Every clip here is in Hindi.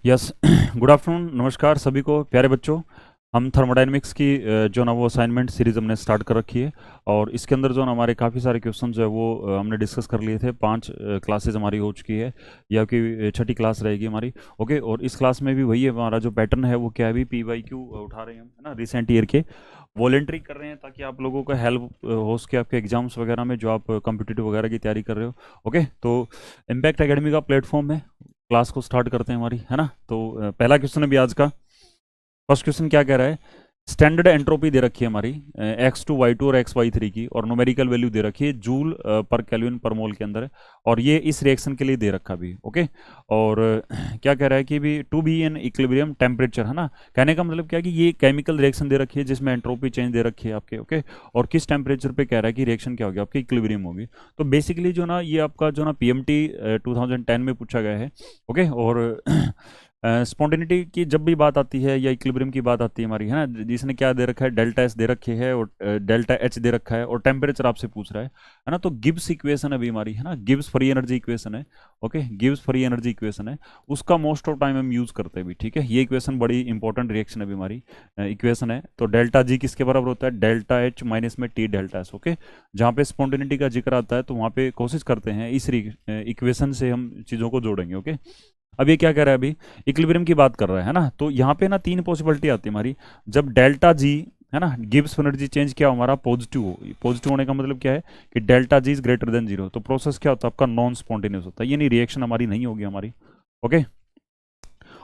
यस। गुड आफ्टरनून, नमस्कार सभी को प्यारे बच्चों। हम थर्मोडायनेमिक्स की जो ना वो असाइनमेंट सीरीज हमने स्टार्ट कर रखी है और इसके अंदर जो ना हमारे काफ़ी सारे क्वेश्चन जो है वो हमने डिस्कस कर लिए थे। 5 क्लासेज हमारी हो चुकी है, या कि छठी क्लास रहेगी हमारी। ओके, और इस क्लास में भी वही है, हमारा जो पैटर्न है वो क्या है, भी PYQ उठा रहे हैं हम, है ना, रिसेंट ईयर के वॉलेंट्री कर रहे हैं ताकि आप लोगों का हेल्प हो सके आपके एग्जाम्स वगैरह में, जो आप कॉम्पिटिटिव वगैरह की तैयारी कर रहे हो। ओके, तो इम्पैक्ट एकेडमी का प्लेटफॉर्म है, क्लास को स्टार्ट करते हैं हमारी, है ना। तो पहला क्वेश्चन है भी आज का। फर्स्ट क्वेश्चन क्या कह रहा है, स्टैंडर्ड एंट्रोपी दे रखी है हमारी X2 Y2 और XY3 की, और न्यूमेरिकल वैल्यू दे रखी है जूल पर केल्विन पर मोल के अंदर है, और ये इस रिएक्शन के लिए दे रखा भी। ओके, और क्या कह रहा है कि भी to be in equilibrium temperature, है ना। कहने का मतलब क्या है कि ये केमिकल रिएक्शन दे रखी है जिसमें एंट्रोपी चेंज दे रखी है आपके। ओके, और किस टेम्परेचर पे कह रहा है कि रिएक्शन क्या होगी आपकी, इक्विलिब्रियम होगी। तो बेसिकली जो ना ये आपका जो ना PMT 2010 में पूछा गया है। ओके, और स्पॉन्टेनिटी की जब भी बात आती है या इक्विलिब्रियम की बात आती है हमारी, है ना, जिसने क्या दे रखा है, डेल्टा एस दे रखी है और डेल्टा एच दे रखा है, और टेम्परेचर आपसे पूछ रहा है ना। तो गिब्स इक्वेशन अभी हमारी, है ना, गिब्स फ्री एनर्जी इक्वेशन है। Okay, Gibbs free energy equation है, उसका मोस्ट ऑफ टाइम हम यूज करते हैं भी। ठीक है, ये इक्वेशन बड़ी इंपॉर्टेंट रिएक्शन अभी हमारी इक्वेशन है। तो डेल्टा जी किसके बराबर होता है, डेल्टा एच माइनस में टी डेल्टा एस। ओके, जहाँ पे स्पॉन्टेनिटी का जिक्र आता है तो वहाँ पे कोशिश करते हैं इस इक्वेशन से हम चीज़ों को जोड़ेंगे। ओके, अब ये क्या कह रहा है, अभी इक्विलिब्रियम की बात कर रहा है ना। तो यहाँ पे ना 3 पॉसिबिलिटी आती है हमारी। जब डेल्टा जी, है ना, गिब्स एनर्जी चेंज क्या हो हमारा, पॉजिटिव हो। पॉजिटिव होने का मतलब क्या है कि delta G is greater then 0, तो प्रोसेस क्या होता है आपका, नॉन स्पॉन्टेनियस होता है, यानी रिएक्शन हमारी नहीं होगी हमारी। ओके,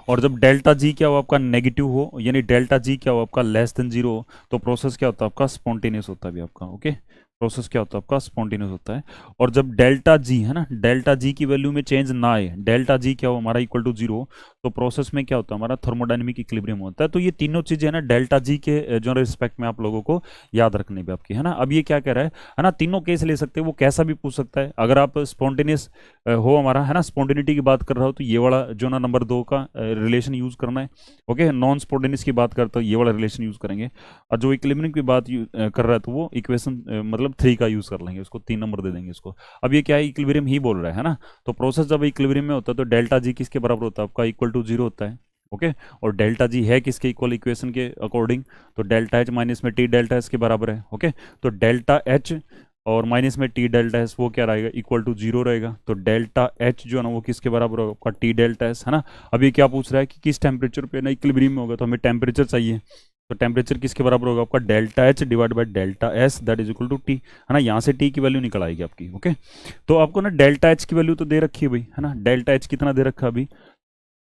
और जब डेल्टा जी क्या हो आपका, नेगेटिव हो, यानी डेल्टा जी क्या हो आपका, लेस देन 0 हो, तो प्रोसेस क्या होता है आपका, स्पॉन्टेनियस होता है भी आपका। ओके, प्रोसेस क्या होता है आपका, स्पॉन्टेनियस होता है। और जब डेल्टा जी, है ना, डेल्टा जी की वैल्यू में चेंज ना आए, डेल्टा जी क्या हो हमारा, इक्वल टू 0, तो प्रोसेस में क्या होता है हमारा, थर्मोडायनेमिक इक्विलिब्रियम होता है। तो ये तीनों चीजें है ना डेल्टा जी के जो रिस्पेक्ट में आप लोगों को याद रखनी भी आपकी, है ना। अब ये क्या कह रहा है ना, तीनों केस ले सकते हैं, वो कैसा भी पूछ सकता है। अगर आप स्पॉन्टेनियस हो हमारा, है ना, स्पॉन्टेनिटी की बात कर रहा हो तो ये वाला जो ना नंबर 2 का रिलेशन यूज करना है। ओके, नॉन स्पॉन्टेनियस की बात करता हो ये वाला रिलेशन यूज करेंगे, और जो इक्विलिब्रियम की बात कर रहा है तो वो इक्वेशन मतलब 3 का यूज कर लेंगे, उसको 3 नंबर दे देंगे इसको। अब ये क्या है, इक्विलिब्रियम ही बोल रहा है ना। तो प्रोसेस जब इक्विलिब्रियम में होता है तो डेल्टा जी किसके बराबर होता है आपका, इक्वल टू 0 होता है। ओके, और डेल्टा जी है किसके इक्वल, इक्वेशन के अकॉर्डिंग, तो डेल्टा एच माइनस में टी डेल्टा एस के बराबर है। ओके, तो डेल्टा एच और माइनस में टी डेल्टा एस वो क्या रहेगा, इक्वल टू 0 रहेगा। तो डेल्टा एच जो है ना वो किसके बराबर होगा आपका, टी डेल्टा एस, है ना। अभी क्या पूछ रहा है कि किस टेम्परेचर पे ना इक्विलिब्रियम में होगा, तो हमें टेम्परेचर चाहिए। तो टेम्परेचर किसके बराबर होगा आपका, delta H divide by delta S, that is equal to T, है ना। यहाँ से टी की वैल्यू निकल आएगी आपकी। ओके, तो आपको ना डेल्टा एच की वैल्यू तो दे रखी है भाई, है ना। डेल्टा एच कितना दे रखा है अभी,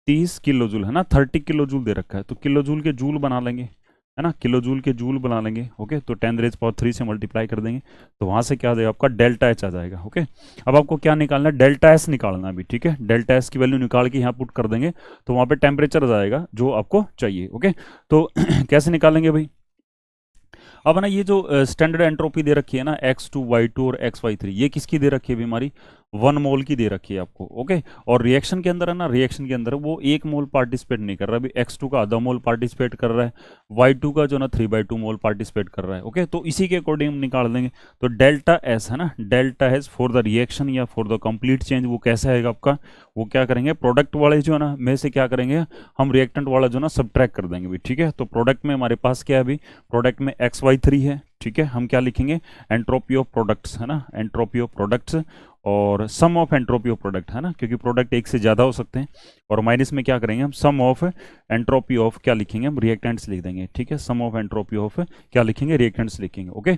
30 किलो जूल, है ना, 30 किलो जूल दे रखा है। तो किलो जूल के जूल बना लेंगे, है ना, किलो जूल के जूल बना लेंगे। ओके, तो 10⁻³ से मल्टीप्लाई कर देंगे, तो वहां से क्या आ जाएगा आपका, डेल्टा एच आ जाएगा। ओके, अब आपको क्या निकालना है, डेल्टा एस निकालना है अभी। ठीक है, डेल्टा एस की वैल्यू निकाल के यहाँ पुट कर देंगे, तो वहां पे टेम्परेचर आ जाएगा जो आपको चाहिए। ओके, तो कैसे निकालेंगे भाई, अब ना ये जो स्टैंडर्ड एंट्रोपी दे रखी है ना, X2 Y2 और XY3, ये किसकी दे रखी है भी हमारी, 1 मोल की दे रखी है आपको। ओके, और रिएक्शन के अंदर है ना, रिएक्शन के अंदर वो 1 मोल पार्टिसिपेट नहीं कर रहा, अभी X2 का आधा मोल पार्टिसिपेट कर रहा है, Y2 का जो ना 3/2 मोल पार्टिसिपेट कर रहा है। ओके, तो इसी के अकॉर्डिंग हम निकाल देंगे। तो डेल्टा एस, है ना, delta S for the reaction या फॉर द कंप्लीट चेंज, वो कैसा आएगा आपका, वो क्या करेंगे, प्रोडक्ट वाले जो है ना में से क्या करेंगे हम, रिएक्टेंट वाला जो ना सब्ट्रैक्ट कर देंगे भी। ठीक है, तो प्रोडक्ट में हमारे पास क्या है अभी, प्रोडक्ट में XY3 है। ठीक है, हम क्या लिखेंगे, एंट्रोपी ऑफ प्रोडक्ट्स, है ना, एंट्रोपी ऑफ प्रोडक्ट्स, और सम ऑफ एंट्रोपी ऑफ प्रोडक्ट, है ना, क्योंकि प्रोडक्ट एक से ज़्यादा हो सकते हैं। और माइनस में क्या करेंगे हम, सम ऑफ एंट्रोपी ऑफ क्या लिखेंगे हम, रिएक्टेंट्स लिख देंगे। ठीक है, सम ऑफ एंट्रोपी ऑफ क्या लिखेंगे, रिएक्टेंट्स लिखेंगे। ओके,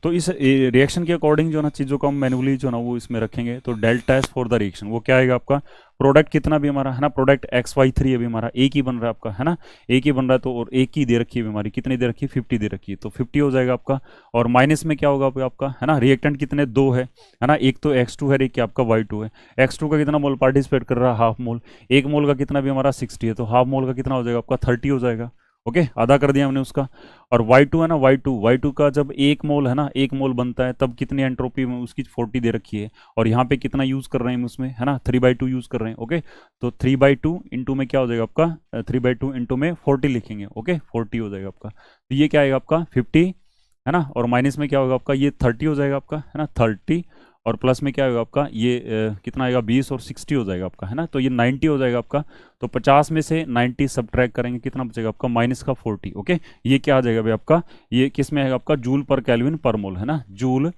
तो इस रिएक्शन के अकॉर्डिंग जो ना चीज़ों को हम मैनुअली जो ना वो इसमें रखेंगे। तो delta S for the reaction वो क्या आएगा आपका, प्रोडक्ट कितना भी हमारा, है ना, प्रोडक्ट XY3 अभी हमारा एक ही बन रहा है आपका, है ना, एक ही बन रहा है। तो और एक ही दे रखी है हमारी, कितनी दे रखी है, 50 दे रखी है, तो 50 हो जाएगा आपका। और माइनस में क्या होगा आपका, है ना, रिएक्टेंट कितने, 2 है ना, एक तो X2 है, एक क्या आपका Y2 है। X2 का कितना मोल पार्टिसिपेट कर रहा है, हाफ मोल, एक मोल का कितना भी हमारा 60 है, तो हाफ मोल का कितना हो जाएगा आपका, 30 हो जाएगा। ओके, आधा कर दिया हमने उसका। और Y2 है ना, Y2 का जब एक मोल है ना, एक मोल बनता है तब कितनी एंट्रोपी में उसकी 40 दे रखी है, और यहाँ पे कितना यूज कर रहे हैं हम उसमें, है ना, 3/2 यूज कर रहे हैं। ओके, तो 3/2 इंटू में क्या हो जाएगा आपका, 3/2 इंटू में 40 लिखेंगे। ओके, 40 हो जाएगा आपका, तो ये क्या आएगा आपका 50, है ना, और माइनस में क्या होगा आपका, ये 30 हो जाएगा आपका, है ना, 30, और प्लस में क्या होगा आपका ये कितना आएगा 20 और 60 हो जाएगा आपका, है ना। तो ये 90 हो जाएगा आपका। तो 50 में से 90 सब्ट्रैक्ट करेंगे, कितना बचेगा आपका माइनस का 40। ओके, ये क्या आ जाएगा भाई आपका, ये किस में आएगा आपका जूल पर केल्विन पर मोल, है ना, जूल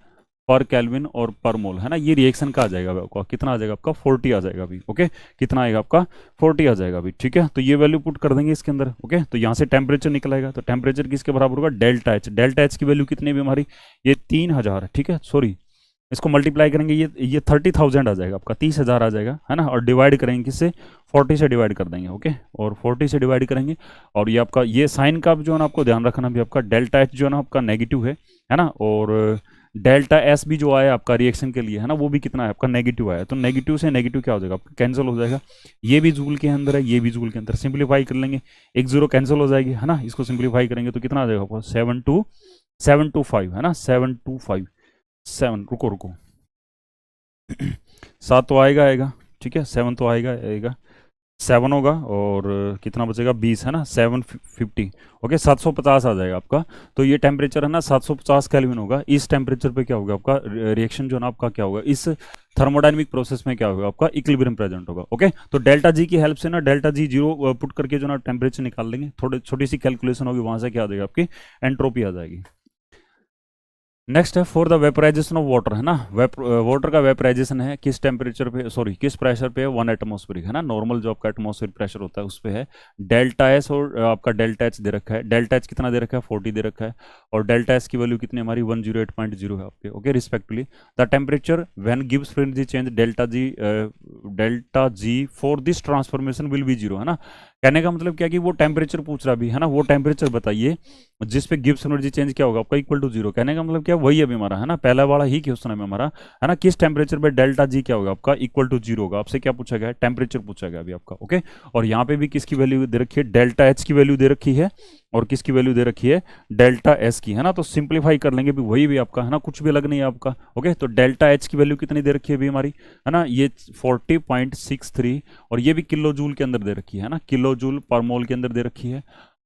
पर केल्विन और पर मोल, है ना। ये रिएक्शन का आ जाएगा आपका, कितना आ जाएगा आपका 40 आ जाएगा अभी। ओके, कितना आएगा आपका 40 आ जाएगा अभी, ठीक है। तो ये वैल्यू पुट कर देंगे इसके अंदर। ओके, तो यहाँ से टेम्परेचर निकलेगा, तो टेम्परेचर किसके बराबर होगा डेल्टा एच। डेल्टा एच की वैल्यू कितनी भी हमारी, ये 3000 है, ठीक है, सॉरी इसको मल्टीप्लाई करेंगे, ये 30,000 आ जाएगा आपका, 30,000 आ जाएगा, है ना। और डिवाइड करेंगे किससे, 40 से डिवाइड कर देंगे। ओके, और 40 से डिवाइड करेंगे। और ये आपका ये साइन का जो है ना आपको ध्यान रखना भी, आपका डेल्टा एच जो है ना आपका नेगेटिव है ना। और डेल्टा एस भी जो आया आपका रिएक्शन के लिए, है ना, वो भी कितना है आपका नेगेटिव आया। तो नेगेटिव से नेगेटिव क्या हो जाएगा आपका कैंसिल हो जाएगा। ये भी जूल के अंदर है, ये भी जूल के अंदर, सिंप्लीफाई कर लेंगे, एक जीरो कैंसिल हो जाएगी, है ना। इसको सिंप्लीफाई करेंगे तो कितना आ जाएगा आपको 725, है ना, 725 7, रुको रुको 7 तो आएगा, ठीक है, 7 तो आएगा 7 होगा, और कितना बचेगा 20, है ना, 750। ओके, 750 आ जाएगा आपका। तो ये टेम्परेचर है ना 750 केल्विन होगा। इस टेम्परेचर पे क्या होगा आपका रिएक्शन जो है ना आपका क्या होगा, इस थर्मोडायनेमिक प्रोसेस में क्या होगा आपका इक्विलिब्रियम प्रेजेंट होगा। ओके, तो डेल्टा जी की हेल्प से ना डेल्टा जी जीरो पुट करके जो ना टेम्परेचर निकाल लेंगे, थोड़ी छोटी सी कैलकुलेशन होगी, वहां से क्या आ जाएगा आपकी एंट्रोपी आ जाएगी। नेक्स्ट है for the vaporisation of water, है ना। वाटर का वेपराइजेशन है किस टेम्परेचर पे, सॉरी किस प्रेशर पे है, 1 एटमॉस्फेरिक, है ना। नॉर्मल जो आपका एटमॉस्फेरिक प्रेशर होता है उस पे है। डेल्टा एस और आपका डेल्टा एच दे रखा है। डेल्टा एच कितना दे रखा है 40 दे रखा है, और डेल्टा एस की वैल्यू कितनी हमारी 108.0 है आपके। Okay, respectively the temperature when gives frequency change delta G for this transformation will be 0, है ना। कहने का मतलब क्या कि वो टेम्परेचर पूछ रहा भी, है ना, वो टेम्परेचर बताइए जिस पे गिब्स एनर्जी चेंज क्या होगा आपका इक्वल टू 0। कहने का मतलब क्या वही अभी हमारा, है ना, पहला वाला ही क्वेश्चन है हमारा, है ना। किस टेम्परेचर पे डेल्टा जी क्या होगा आपका इक्वल टू 0 होगा, आपसे क्या पूछा गया है टेम्परेचर पूछा गया अभी आपका। ओके, और यहाँ पे भी किसकी वैल्यू दे रखी है, डेल्टा एच की वैल्यू दे रखी है, और किसकी वैल्यू दे रखी है डेल्टा एस की, है ना। तो सिंप्लीफाई कर लेंगे भी वही भी आपका, है ना, कुछ भी अलग नहीं है आपका। ओके, तो डेल्टा एच की वैल्यू कितनी दे रखी है अभी हमारी, है ना, ये 40.63, और ये भी किलो जूल के अंदर दे रखी है ना, किलो जूल पर मोल के अंदर दे रखी है।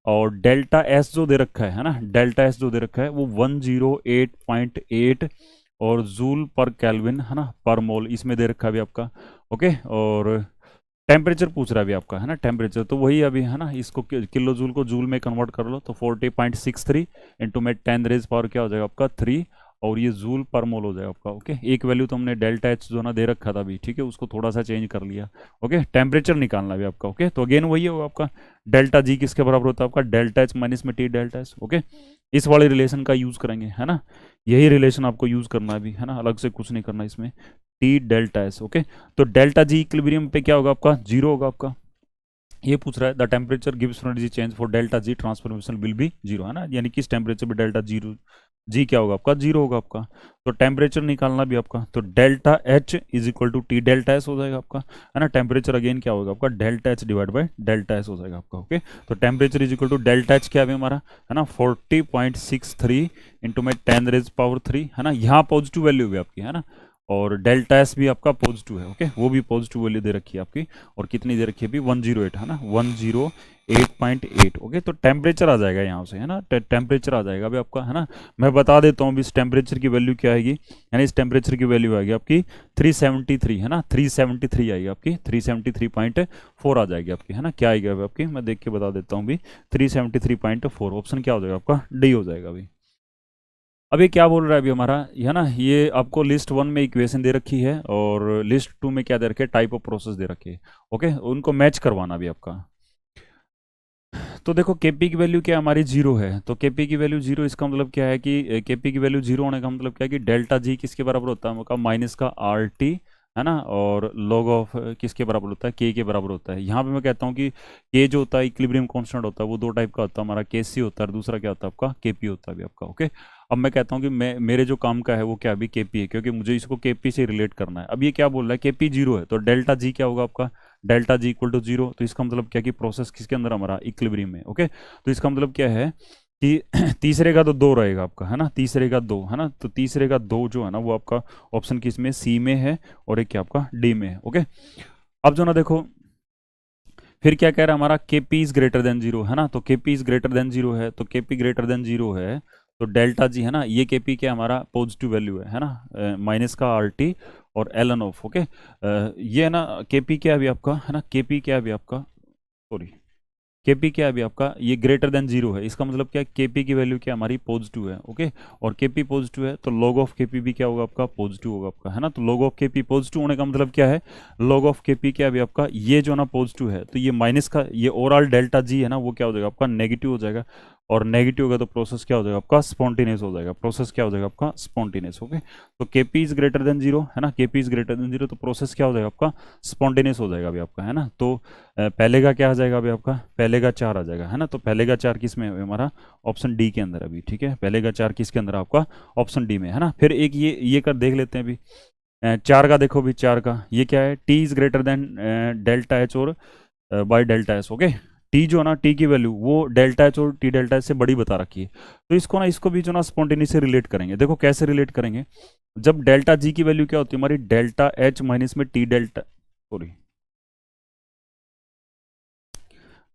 और डेल्टा एस जो दे रखा है ना, डेल्टा एस जो दे रखा है वो 108.8 और जूल पर केल्विन, है ना, पर मोल इसमें दे रखा है अभी आपका। ओके, और टेम्परेचर पूछ रहा है अभी आपका, है ना, टेम्परेचर तो वही अभी, है ना, इसको किलो जूल को जूल में कन्वर्ट कर लो, तो 40.63 इंटू में 10 रेज पावर क्या हो जाएगा आपका 3, और ये जूल पर मोल हो जाएगा आपका। ओके, एक वैल्यू तो हमने डेल्टा एच जो ना दे रखा था अभी, ठीक है, उसको थोड़ा सा चेंज कर लिया। ओके, टेम्परेचर निकालना भी आपका। ओके, तो अगेन वही होगा आपका डेल्टा जी किसके बराबर होता है आपका डेल्टा एच माइनस में टी डेल्टा एच। ओके, इस वाले रिलेशन का यूज करेंगे, है ना, यही रिलेशन आपको यूज करना भी, है ना, अलग से कुछ नहीं करना इसमें, टी डेल्टा एस। ओके, तो डेल्टा जी इक्विलिब्रियम पे क्या होगा आपका 0 होगा आपका। ये पूछ रहा है the temperature gives energy change for delta G transformation will be 0, है ना, यानी किस टेम्परेचर पे डेल्टा जीरो जी क्या होगा आपका 0 होगा आपका। तो टेम्परेचर निकालना भी आपका, तो delta H is equal to T delta S हो जाएगा आपका, है ना। टेम्परेचर अगेन क्या होगा आपका delta H divide by delta S हो जाएगा आपका। ओके, तो temperature is equal to delta H क्या है हमारा, है ना, 40.63 इंटू में 10 रेज पावर 3, है ना। यहाँ पॉजिटिव वैल्यू भी आपकी, है ना, और डेल्टा एस भी आपका पॉजिटिव है। ओके, वो भी पॉजिटिव वैल्यू दे रखी है आपकी, और कितनी दे रखी है अभी 108, है ना, 108.8। ओके, तो टेम्परेचर आ जाएगा यहाँ से, है ना, टेम्परेचर आ जाएगा अभी आपका, है ना। मैं बता देता हूँ इस टेम्परेचर की वैल्यू क्या आएगी, यानी इस टेम्परेचर की वैल्यू आएगी आपकी 373, है ना, 373 आएगी आपकी, 373.4 आ जाएगी आपकी, है ना। क्या आएगी अभी आपकी, मैं देख के बता देता हूँ अभी, 373.4, ऑप्शन क्या हो जाएगा आपका डी हो जाएगा अभी। अभी क्या बोल रहा है अभी हमारा, है ना, ये आपको लिस्ट 1 में इक्वेशन दे रखी है, और लिस्ट 2 में क्या दे रखे है टाइप ऑफ प्रोसेस दे रखी है। ओके, उनको मैच करवाना भी आपका। तो देखो केपी की वैल्यू क्या हमारी 0 है, तो केपी की वैल्यू 0, इसका मतलब क्या है कि केपी की वैल्यू 0 होने का मतलब क्या है कि डेल्टा जी किसके बराबर होता है आपका माइनस का आर टी, है ना, और लॉग ऑफ किसके बराबर होता है के बाराबर होता है। यहाँ पे मैं कहता हूँ कि के जो होता है इक्विलिब्रियम कांस्टेंट होता है, वो दो टाइप का होता है, हमारा के सी होता है और दूसरा क्या होता है आपका के पी होता है अभी आपका। ओके, अब मैं कहता हूँ कि मैं मेरे जो काम का है वो क्या अभी के पी है, क्योंकि मुझे इसको के पी से रिलेट करना है। अब ये क्या बोल रहा है के पी 0 है, तो डेल्टा जी क्या होगा आपका डेल्टा जी इक्वल टू 0, तो इसका मतलब क्या कि प्रोसेस किसके अंदर हमारा इक्विलिब्रियम में। ओके, तो इसका मतलब क्या है कि तीसरे का तो 2 रहेगा आपका, है ना, तीसरे का 2, है ना, तो तीसरे का 2 जो है ना वो आपका ऑप्शन किस में सी में है, और एक क्या आपका डी में है। ओके, अब जो ना देखो फिर क्या कह रहा है हमारा के पी इज ग्रेटर देन 0, है ना, तो के पी इज ग्रेटर देन 0 है, तो के पी ग्रेटर देन 0 है, तो डेल्टा जी है ना, ये केपी क्या हमारा पॉजिटिव वैल्यू है ना, माइनस का आर टी और एल एन ऑफ, ओके। ये है ना केपी क्या है अभी आपका, है ना केपी क्या है अभी आपका, सॉरी, केपी क्या है अभी आपका, ये ग्रेटर देन जीरो है, इसका मतलब क्या है, केपी की वैल्यू क्या हमारी पॉजिटिव है, ओके। और केपी पॉजिटिव है तो log ऑफ केपी भी क्या होगा आपका, पॉजिटिव होगा आपका, है ना। तो log ऑफ केपी पॉजिटिव होने का मतलब क्या है, log ऑफ केपी क्या है अभी आपका, ये जो ना पॉजिटिव है, तो ये माइनस का ये ओवरऑल डेल्टा जी है ना, वो क्या हो जाएगा आपका, नेगेटिव हो जाएगा। और नेगेटिव होगा तो प्रोसेस क्या हो जाएगा आपका, स्पॉन्टेनियस हो जाएगा, प्रोसेस क्या हो जाएगा आपका, स्पॉन्टेनियस, ओके। तो KP is greater than zero है ना, KP is greater than zero, तो प्रोसेस क्या हो जाएगा आपका, स्पॉन्टेनियस हो जाएगा अभी आपका, है ना। तो पहले का क्या आ जाएगा अभी आपका, पहले का चार आ जाएगा, है ना। तो पहले का चार किस में है हमारा, ऑप्शन डी के अंदर अभी, ठीक है। पहले का चार किसके अंदर आपका, ऑप्शन डी में, है ना। फिर एक ये कर देख लेते हैं अभी, चार का देखो अभी, चार का ये क्या है, T is greater than delta H और by delta S, okay. T जो है ना, टी की वैल्यू वो डेल्टा एच और टी डेल्टा एच से बड़ी बता रखी है, तो इसको ना, इसको भी जो ना स्पॉन्टेनियस से रिलेट करेंगे। देखो कैसे रिलेट करेंगे, जब डेल्टा जी की वैल्यू क्या होती है हमारी, डेल्टा एच माइनस में T delta, sorry,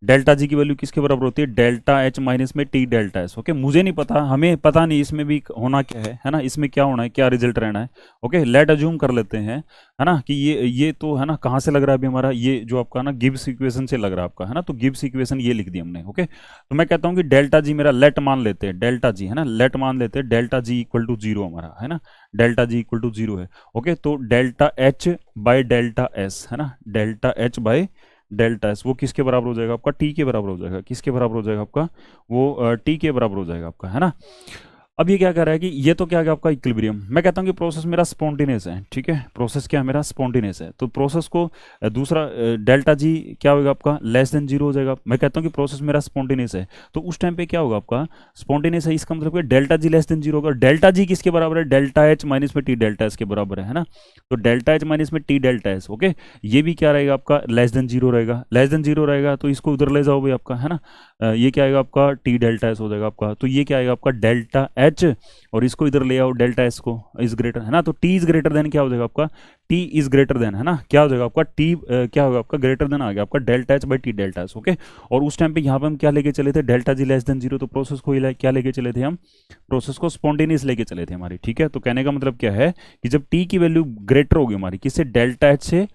delta G की वैल्यू किसके बराबर होती है, डेल्टा एच माइनस में टी डेल्टा एस, ओके। मुझे नहीं पता, हमें पता नहीं इसमें भी होना क्या है ना, इसमें क्या होना है, क्या रिजल्ट रहना है, ओके। लेट अज्यूम कर लेते हैं, है ना, कि ये तो है ना, कहाँ से लग रहा है अभी हमारा, ये जो आपका ना गिब्स इक्वेशन से लग रहा है आपका, है ना। तो गिब्स इक्वेशन ये लिख दी हमने, ओके। तो मैं कहता हूँ कि डेल्टा जी मेरा, लेट मान लेते हैं डेल्टा जी, है ना, लेट मान लेते हैं delta G equal to zero हमारा, है ना, delta G equal to zero है, ओके। तो delta H by delta S, है ना, delta H by delta S वो किसके बराबर हो जाएगा आपका, टी के बराबर हो जाएगा, किसके बराबर हो जाएगा आपका, वो टी के बराबर हो जाएगा आपका, है ना। अब ये क्या कर रहा है कि ये तो क्या है आपका इक्विलिब्रियम, मैं कहता हूँ कि प्रोसेस मेरा स्पॉन्टेनियस है, ठीक है। प्रोसेस क्या है मेरा, स्पॉन्टेनियस है। तो प्रोसेस को दूसरा डेल्टा जी क्या होगा आपका, लेस देन जीरो हो जाएगा। मैं कहता हूँ कि प्रोसेस मेरा स्पॉन्टेनियस है, तो उस टाइम पे क्या होगा आपका, स्पॉन्टेनियस है, इसका मतलब delta G less than zero होगा। डेल्टा जी किसके बराबर है, डेल्टा एच माइनस में टी डेल्टा एस के बराबर है ना। तो डेल्टा एच माइनस में टी डेल्टा एस, ओके। ये भी क्या रहेगा आपका, लेस देन जीरो रहेगा, लेस देन जीरो रहेगा, तो इसको उधर ले जाओ भाई आपका, है ना। ये क्या आएगा आपका, टी डेल्टा एस हो जाएगा आपका। तो ये क्या आएगा आपका, डेल्टा एच, और इसको इधर ले आओ, डेल्टा एस को इज ग्रेटर, है ना। तो टी इज ग्रेटर देन क्या हो जाएगा आपका, टी इज ग्रेटर देन, है ना, क्या हो जाएगा आपका, टी क्या होगा आपका, ग्रेटर देन आ गया आपका delta H by T delta S, okay. और उस टाइम पे यहाँ पे हम क्या लेके चले थे, delta G less than zero, तो प्रोसेस को क्या लेके चले थे हम, प्रोसेस को स्पॉन्टेनियस लेके चले थे हमारी, ठीक है। तो कहने का मतलब क्या है कि जब टी की वैल्यू ग्रेटर होगी हमारी किससे, डेल्टा एच से,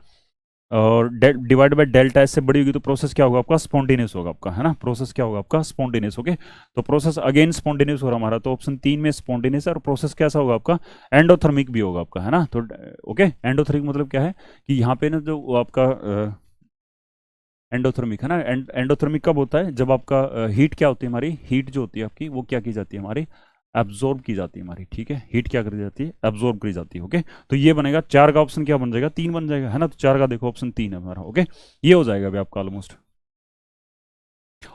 और डिवाइड बाय डेल्टा एस से बड़ी होगी, तो प्रोसेस क्या होगा आपका, स्पॉन्टेनियस होगा आपका, है ना। प्रोसेस क्या होगा आपका, स्पॉन्टेनियस, ओके। तो प्रोसेस अगेन स्पॉन्टेनियस हो रहा हमारा, तो ऑप्शन तीन में स्पॉन्टेनियस है। और प्रोसेस कैसा होगा आपका, एंडोथर्मिक भी होगा आपका, है ना। तो ओके, एंडोथर्मिक मतलब क्या है कि यहाँ पे ना जो आपका एंडोथर्मिक है ना, एंडोथर्मिक कब होता है, जब आपका हीट क्या होती है हमारी, हीट जो होती है आपकी वो क्या की जाती है हमारी, एब्जॉर्ब की जाती है हमारी, ठीक है। हीट क्या करी जाती है, एब्जॉर्ब करी जाती है, ओके। तो ये बनेगा, चार का ऑप्शन क्या बन जाएगा, तीन बन जाएगा, है ना। तो चार का देखो ऑप्शन तीन है हमारा, ओके। ये हो जाएगा अभी आपका ऑलमोस्ट।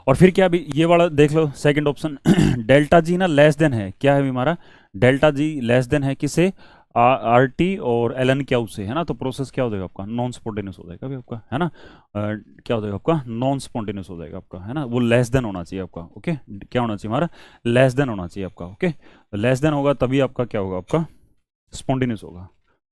और फिर क्या अभी ये वाला देख लो, सेकंड ऑप्शन डेल्टा जी ना लेस देन है, क्या है अभी हमारा, डेल्टा जी लेस देन है किसे, आर टी और एल एन क्या उससे, है ना। तो प्रोसेस क्या हो जाएगा आपका, नॉन स्पॉन्टेनियस हो जाएगा अभी आपका, है ना। क्या हो जाएगा आपका, नॉन स्पॉन्टेनियस हो जाएगा आपका, है ना। वो लेस देन होना चाहिए आपका, ओके। क्या होना चाहिए हमारा, लेस देन होना चाहिए आपका, ओके। लेस देन होगा तभी आपका क्या होगा, आपका स्पॉन्टेनियस होगा।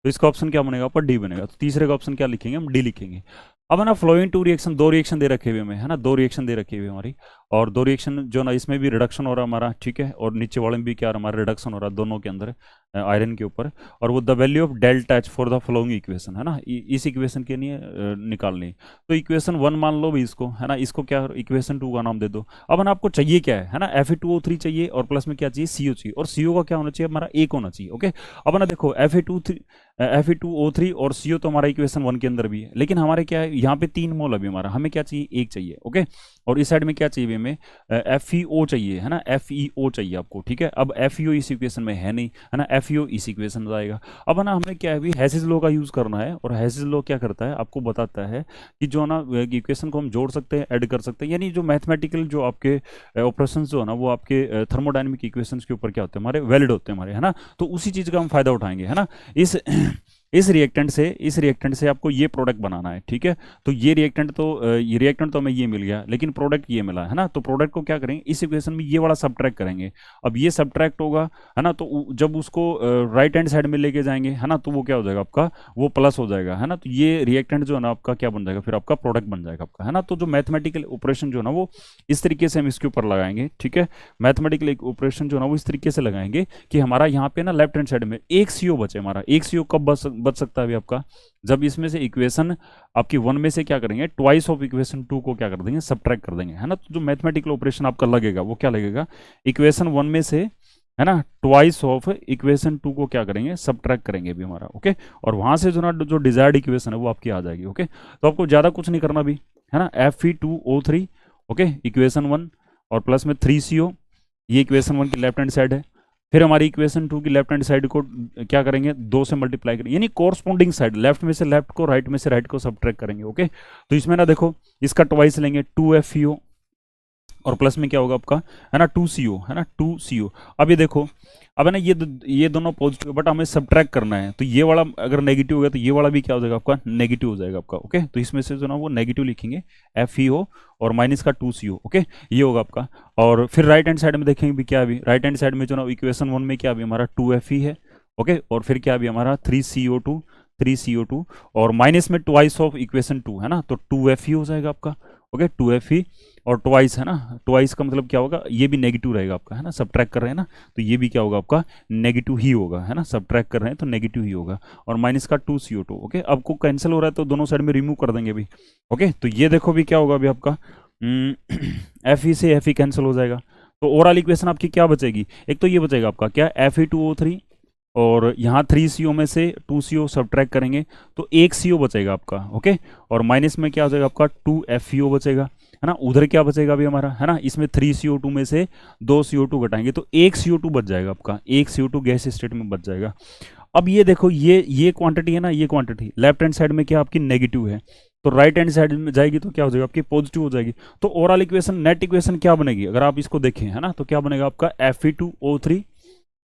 तो इसका ऑप्शन क्या बनेगा आपका, डी बनेगा। तो तीसरे का ऑप्शन क्या लिखेंगे हम, डी लिखेंगे। अब है ना, फ्लोइंग टू रिएक्शन, दो रिएक्शन दे रखे हुए हमें, है ना, दो रिएक्शन दे रखी हुई हमारी। और दो रिएक्शन जो ना, इसमें भी रिडक्शन हो रहा है हमारा, ठीक है। और नीचे वाले में भी क्या हमारा रिडक्शन हो रहा है, दोनों के अंदर आयरन के ऊपर। और वो the value of delta H for the flowing equation, है ना, इस इक्वेशन के लिए निकालनी। तो इक्वेशन वन मान लो भी इसको, है ना, इसको क्या इक्वेशन टू का नाम दे दो। अब है ना, आपको चाहिए क्या है ना, Fe2O3 चाहिए, और प्लस में क्या चाहिए, CO चाहिए, और CO का क्या होना चाहिए हमारा, एक होना चाहिए, ओके। अब है ना देखो, Fe2O3 और CO तो हमारा इक्वेशन वन के अंदर भी है, लेकिन हमारे क्या है यहाँ पे तीन मोल अभी हमारा, हमें क्या चाहिए, एक चाहिए, ओके। और इस साइड में क्या चाहिए हमें, FeO चाहिए, है ना, FeO चाहिए आपको, ठीक है। अब FeO इस इक्वेशन में है नहीं, है ना, FeO इस इक्वेशन में आएगा। अब है ना, हमें क्या है अभी हेसिस लॉ का यूज करना है, और हेसिस लॉ क्या करता है, आपको बताता है कि जो ना इक्वेशन को हम जोड़ सकते हैं, ऐड कर सकते हैं, यानी जो मैथमेटिकल जो आपके ऑपरेशन जो है ना, वो आपके थर्मोडाइनमिक इक्वेशंस के ऊपर क्या होते हैं हमारे, वैलिड होते हैं हमारे, है ना। तो उसी चीज़ का हम फायदा उठाएंगे, है ना। इस इस रिएक्टेंट से आपको ये प्रोडक्ट बनाना है, ठीक है। तो ये रिएक्टेंट तो हमें ये मिल गया, लेकिन प्रोडक्ट ये मिला है ना। तो प्रोडक्ट को क्या करेंगे, इस इक्वेशन में ये वाला सब्ट्रैक्ट करेंगे। अब ये सब्ट्रैक्ट होगा, है ना, तो जब उसको राइट हैंड साइड में लेके जाएंगे, है ना, तो वो क्या हो जाएगा आपका, वो प्लस हो जाएगा, है ना। तो ये रिएक्टेंट जो है ना आपका क्या बन जाएगा, फिर आपका प्रोडक्ट बन जाएगा आपका, है ना। तो जो मैथमेटिकल ऑपरेशन जो है ना वो इस तरीके से हम इसके ऊपर लगाएंगे, ठीक है। मैथमेटिकल ऑपरेशन जो है ना वो इस तरीके से लगाएंगे कि हमारा यहाँ पे ना लेफ्ट हैंड साइड में एक सीओ बचे। हमारा एक सीओ कब बच सकता है अभी आपका, जब इसमें से इक्वेशन आपकी 1 में से क्या करेंगे, ट्वाइस ऑफ इक्वेशन 2 को क्या कर देंगे, सब्ट्रैक्ट कर देंगे, है ना। तो जो मैथमेटिकल ऑपरेशन आपका लगेगा वो क्या लगेगा, इक्वेशन 1 में से, है ना, ट्वाइस ऑफ इक्वेशन 2 को क्या करेंगे, सब्ट्रैक्ट करेंगे भी हमारा, ओके। और वहां से जो ना जो डिजायर्ड इक्वेशन है वो आपकी आ जाएगी, ओके। तो आपको ज्यादा कुछ नहीं करना भी, है ना। Fe2O3, ओके, इक्वेशन 1 और प्लस में 3CO, ये इक्वेशन 1 की लेफ्ट हैंड साइड है। फिर हमारी इक्वेशन 2 की लेफ्ट हैंड साइड को क्या करेंगे, 2 से मल्टीप्लाई करेंगे, यानी कोरस्पोंडिंग साइड, लेफ्ट में से लेफ्ट को, राइट में से राइट को सब्ट्रैक्ट करेंगे, ओके। तो इसमें ना देखो, इसका ट्वाइस लेंगे 2FeO, और प्लस में क्या होगा आपका, है ना, 2CO, है ना, 2CO। अब ये देखो, अब है ना ये दोनों पॉजिटिव, बट हमें सब्ट्रैक्ट करना है, तो ये वाला अगर नेगेटिव हो गया तो ये वाला भी क्या हो जाएगा आपका, नेगेटिव हो जाएगा आपका, ओके। तो इसमें से जो ना वो नेगेटिव लिखेंगे, FeO और माइनस का 2CO, ओके, ये होगा आपका। और फिर राइट हैंड साइड में देखेंगे भी क्या, अभी राइट हैंड साइड में जो ना इक्वेशन 1 में क्या अभी हमारा 2Fe है, ओके। और फिर क्या अभी हमारा 3CO2, और माइनस में ट्वाइस ऑफ इक्वेशन 2, है ना, तो 2Fe हो जाएगा आपका, ओके, 2Fe। और ट्वाइस, है ना, ट्वाइस का मतलब क्या होगा, ये भी नेगेटिव रहेगा आपका, है ना, सब्ट्रैक्ट कर रहे हैं ना, तो ये भी क्या होगा आपका, नेगेटिव ही होगा, है ना, सब्ट्रैक्ट कर रहे हैं तो नेगेटिव ही होगा। और माइनस का 2CO2, ओके। अब को कैंसिल हो रहा है तो दोनों साइड में रिमूव कर देंगे अभी, ओके। तो ये देखो भी क्या होगा अभी आपका, Fe से Fe कैंसिल हो जाएगा। तो ओवरऑल इक्वेशन आपकी क्या बचेगी, एक तो ये बचेगा आपका क्या, Fe2O3, और यहाँ 3CO में से 2CO सब्ट्रैक्ट करेंगे तो 1CO बचेगा आपका, ओके। और माइनस में क्या हो जाएगा आपका, 2FeO बचेगा, है ना। उधर क्या बचेगा अभी हमारा, है ना, इसमें 3CO2 में से 2CO2 घटाएंगे तो 1CO2 बच जाएगा आपका, 1CO2 गैस स्टेट में बच जाएगा। अब ये देखो, ये क्वांटिटी है ना, ये क्वांटिटी लेफ्ट हैंड साइड में क्या आपकी नेगेटिव है, तो राइट हैंड साइड में जाएगी तो क्या हो जाएगा आपकी, पॉजिटिव हो जाएगी। तो ओवरऑल इक्वेशन, नेट इक्वेशन क्या बनेगी, अगर आप इसको देखें, है ना, तो क्या बनेगा आपका Fe2O3,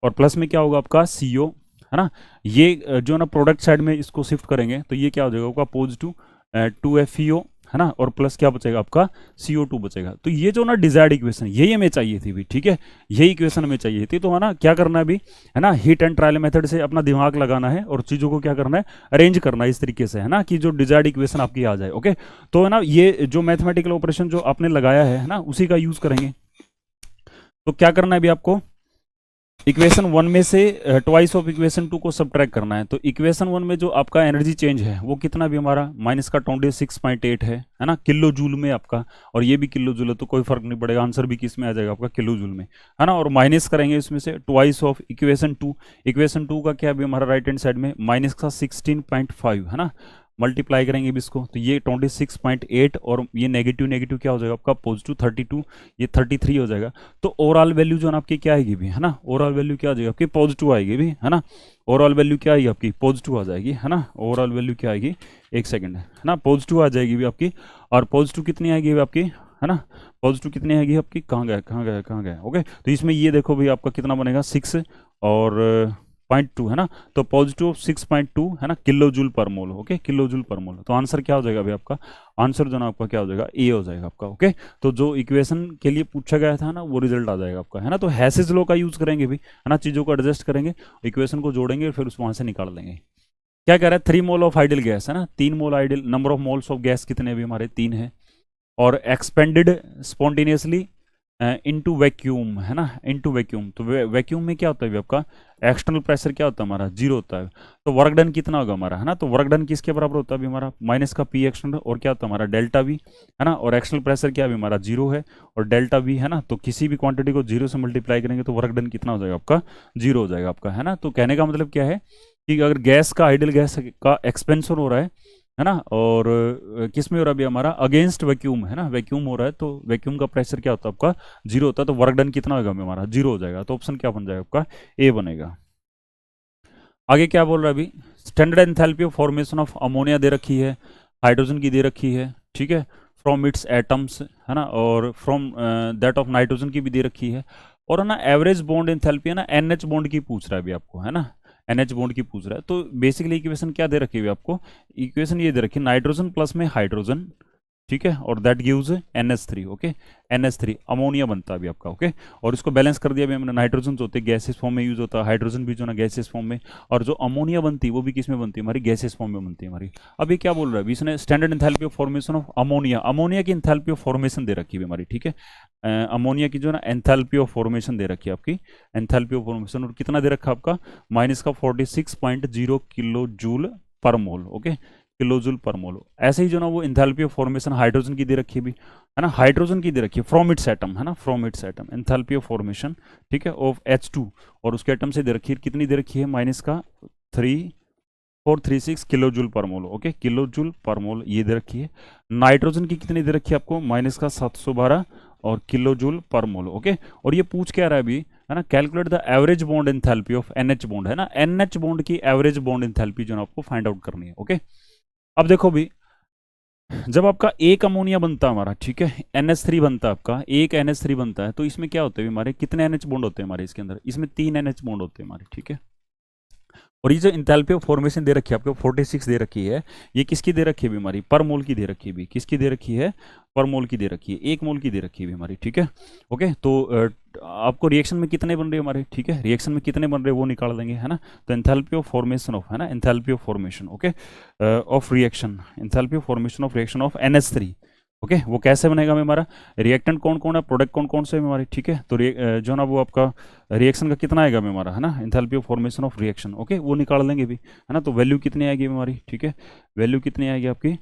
और प्लस में क्या होगा आपका CO, है ना। ये जो ना प्रोडक्ट साइड में इसको शिफ्ट करेंगे तो ये क्या हो जाएगा आपका, पॉजिटिव 2FeO, है ना, और प्लस क्या बचेगा आपका, CO2 बचेगा। तो ये जो ना डिजायर्ड इक्वेशन, यही हमें चाहिए थी भी, ठीक है, यही इक्वेशन हमें चाहिए थी। तो है ना, क्या करना है अभी, है ना, हिट एंड ट्रायल मेथड से अपना दिमाग लगाना है और चीज़ों को क्या करना है, अरेंज करना है इस तरीके से, है ना, कि जो डिजायर्ड इक्वेशन आपकी आ जाए, ओके। तो है ना, ये जो मैथमेटिकल ऑपरेशन जो आपने लगाया है ना, उसी का यूज करेंगे। तो क्या करना है अभी आपको, इक्वेशन 1 में से ट्वाइस ऑफ इक्वेशन 2 को सब्ट्रैक्ट करना है। तो इक्वेशन 1 में जो आपका एनर्जी चेंज है वो कितना भी हमारा, माइनस का 26.8 है ना, किलो जूल में आपका, और ये भी किलो जूल है तो कोई फर्क नहीं पड़ेगा, आंसर भी किस में आ जाएगा आपका, किलो जूल में, है ना। और माइनस करेंगे इसमें से ट्वाइस ऑफ इक्वेशन 2, इक्वेशन 2 का क्या भी हमारा राइट हैंड साइड में माइनस का 16.5, है ना, मल्टीप्लाई करेंगे भी इसको तो ये 26.8, और ये नेगेटिव नेगेटिव क्या हो जाएगा आपका, पॉजिटिव 32, ये 33 हो जाएगा। तो ओवरऑल वैल्यू जो है ना आपकी क्या आएगी भी, है ना, ओवरऑल वैल्यू क्या आ जाएगी आपकी, पॉजिटिव आएगी भी, है ना। ओवरऑल वैल्यू क्या आएगी आपकी, पॉजिटिव आ जाएगी, है ना। ओवरऑल वैल्यू क्या आएगी, एक सेकंड, है ना, पॉजिटिव आ जाएगी भी आपकी। और पॉजिटिव कितनी आएगी भी आपकी, है ना, पॉजिटिव कितनी आएगी आपकी, कहाँ गए, ओके। तो इसमें ये देखो भी आपका कितना बनेगा, 6 और 0.2, है ना। तो पॉजिटिव 6.2, है ना, किलो जूल पर मोल, ओके, किलो जूल पर मोल। तो आंसर क्या हो जाएगा अभी आपका, आंसर जो ना आपका क्या हो जाएगा, ए हो जाएगा आपका, ओके। तो जो इक्वेशन के लिए पूछा गया था ना वो रिजल्ट आ जाएगा आपका, है ना। तो हैसेस लॉ का यूज करेंगे भी, है ना, चीज़ों को एडजस्ट करेंगे, इक्वेशन को जोड़ेंगे, फिर उस वहाँ से निकाल लेंगे। क्या कह रहा है, 3 मोल ऑफ आइडियल गैस, है ना, 3 mole ideal, number of moles of gas कितने भी हमारे 3 है, और एक्सपेंडेड स्पॉन्टेनियसली इनटू वैक्यूम, है ना, इनटू वैक्यूम। तो वैक्यूम में क्या होता है आपका, एक्सटर्नल प्रेशर क्या होता है हमारा, 0 होता है। तो वर्क डन कितना होगा हमारा, है ना, तो वर्क डन किसके बराबर होता है अभी हमारा, माइनस का P एक्सटर्नल, और क्या होता है हमारा डेल्टा V, है ना, और एक्सटर्नल प्रेशर क्या अभी हमारा 0 है, और डेल्टा V, है ना। तो किसी भी क्वांटिटी को 0 से मल्टीप्लाई करेंगे तो वर्क डन कितना हो जाएगा आपका, 0 हो जाएगा आपका, है ना। तो कहने का मतलब क्या है कि अगर गैस का, आइडियल गैस का एक्सपेंशन हो रहा है ना, और किस में हो रहा है अभी हमारा, अगेंस्ट वैक्यूम, है ना, वैक्यूम हो रहा है, तो वैक्यूम का प्रेशर क्या होता है आपका, 0 होता है। तो वर्क डन कितना होगा हमारा, 0 हो जाएगा। तो ऑप्शन क्या बन जाएगा आपका, ए बनेगा। आगे क्या बोल रहा है अभी, standard enthalpy of formation of ammonia दे रखी है, हाइड्रोजन की दे रखी है, ठीक है, फ्रॉम इट्स एटम्स, है ना, और फ्रॉम दैट ऑफ नाइट्रोजन की भी दे रखी है, और है ना एवरेज बॉन्ड एंथैल्पी, है ना, NH बॉन्ड की पूछ रहा है अभी आपको, है ना, NH बॉन्ड की पूछ रहा है। तो बेसिकली इक्वेशन क्या दे रखी है आपको, इक्वेशन ये दे रखी है नाइट्रोजन प्लस में हाइड्रोजन, ठीक है, और that gives NH3, okay, NH3 ammonia बनता है अभी आपका, ओके। और इसको बैलेंस कर दिया अभी हमने, नाइट्रोजन जो होते हैं गैसेस फॉर्म में यूज होता है, हाइड्रोजन भी जो ना गैसेस फॉर्म में, और जो अमोनिया बनती है वो भी किस में बनती है हमारी, गैसेस फॉर्म में बनती है हमारी। अभी क्या बोल रहा है अभी इसने, standard enthalpy of formation of ammonia, ammonia की एंथैल्पी ऑफ फॉर्मेशन दे रखी है हमारी, ठीक है, अमोनिया की जो ना एंथैल्पी ऑफ फॉर्मेशन दे रखी है आपकी, एंथैल्पी ऑफ फॉर्मेशन, और कितना दे रखा है आपका, माइनस का 46.0 किलो जूल पर मोल, ओके, किलो जूल पर मोल। ऐसे ही जो ना वो एंथैल्पी ऑफ फॉर्मेशन हाइड्रोजन की दे रखी है भी, है ना, हाइड्रोजन की दे रखी है फ्रॉम इट्स एटम, है ना, from its atom, enthalpy of formation, ठीक है, ऑफ H2, और उसके एटम से दे रखी है, कितनी दे रखी है, माइनस का 3436 किलो जूल पर मोल, ओके, किलो जूल पर मोल ये दे रखी है। नाइट्रोजन की कितनी दे रखी है आपको, माइनस का 712 और किलो जूल पर मोल, ओके। और ये पूछ क्या रहा है अभी, है ना, calculate the average bond enthalpy of NH bond, है ना, NH बॉन्ड की एवरेज बॉन्ड एंथैल्पी जो है आपको फाइंड आउट करनी है, ओके। अब देखो भी, जब आपका एक अमोनिया बनता है हमारा, ठीक है, NH3 बनता है आपका, एक NH3 बनता है, तो इसमें क्या होते हैं हमारे, कितने NH बॉन्ड होते हैं हमारे इसके अंदर, इसमें 3 NH बॉन्ड होते हैं हमारे, ठीक है। और ये जो इंथैल्पी ऑफ फॉर्मेशन दे रखी है आपको 46 दे रखी है, ये किसकी दे रखी है हमारी, पर मोल की दे रखी है भी, किसकी दे रखी है, पर मोल की दे रखी है, 1 मोल की दे रखी है हमारी, ठीक है, ओके। तो आपको रिएक्शन में कितने बन रहे हैं हमारे, ठीक है, रिएक्शन में कितने बन रहे हैं वो निकाल देंगे, है ना। तो एंथैल्पी ऑफ फॉर्मेशन ऑफ, है ना, enthalpy of formation, okay, of reaction, enthalpy of formation of reaction of NH3, okay, वो कैसे बनेगा हमारा, रिएक्टेंट कौन कौन है, प्रोडक्ट कौन कौन से है हमारे, ठीक है। तो जो ना वो आपका रिएक्शन का कितना आएगा हमारा, है ना, enthalpy of formation of reaction, okay, वो निकाल लेंगे भी, है ना। तो वैल्यू कितनी आएगी हमारी, ठीक है, वैल्यू कितनी आएगी आपकी